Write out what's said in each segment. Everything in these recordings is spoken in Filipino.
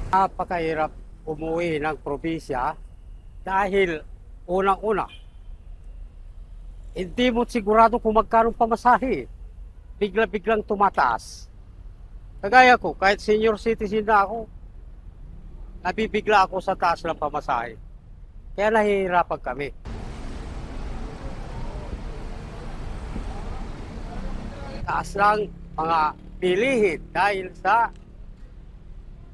Napakahirap umuwi ng probinsya dahil unang-una, hindi mo sigurado kung magkano pamasahe. Bigla-biglang tumataas. Kagaya ko, kahit senior citizen na ako, nabibigla ako sa taas ng pamasahe. Kaya nahihirapan kami. Taas lang mga bilihin dahil sa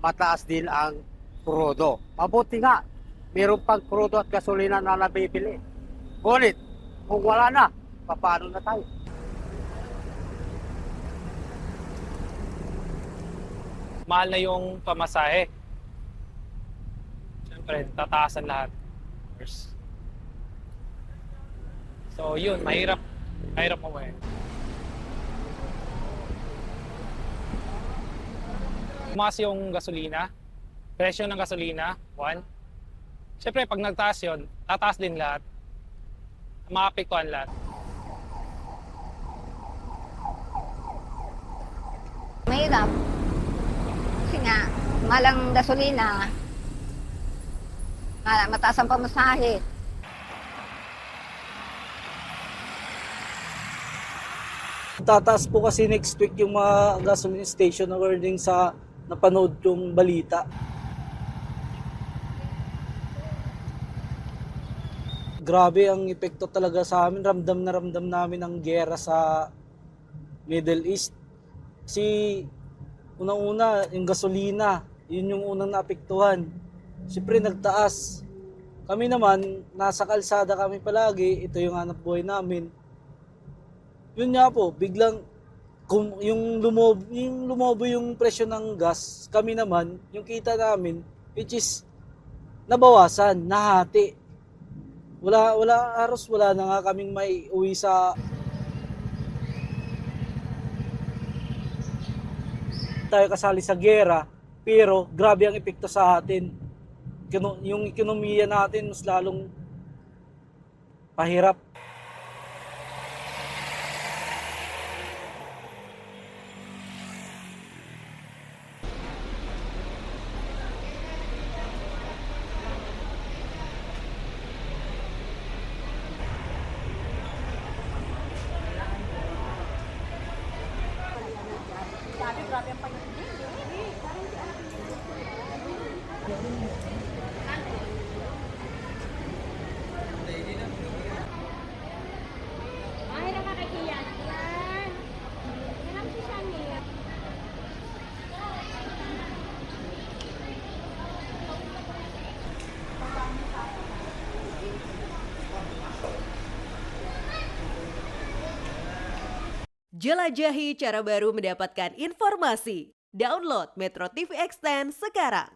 mataas din ang krudo. Mabuti nga, meron pang krudo at gasolina na nabibili. Ngunit, kung wala na, paano na tayo? Mahal na yung pamasahe. Siyempre, tataasan lahat. So yun, mahirap umuwi. Tumaas yung gasolina, presyo ng gasolina, one. Siyempre, pag nagtaas yun, tataas din lahat. Maapektuhan lahat. Mahirap. Kasi nga, malang gasolina, mataas ang pamasahe. Tataas po kasi next week yung mga gasoline station according sa napanood yung balita. Grabe ang epekto talaga sa amin. Ramdam na ramdam namin ang giyera sa Middle East. Kasi unang-una, yung gasolina, yun yung unang naapektuhan. Siyempre nagtaas. Kami naman, nasa kalsada kami palagi, ito yung hanap buhay namin. Yun nga po, biglang yung lumobo yung presyo ng gas, kami naman, yung kita namin, which is nabawasan, nahati. Wala na nga kaming may uwi sa tayo kasali sa giyera, pero grabe ang epekto sa atin. Yung ekonomiya natin mas lalong pahirap. Ay, nakakakiyan. Yan. Yan si Shani. Jelajahi cara baru mendapatkan informasi. Download Metro TV Extend sekarang.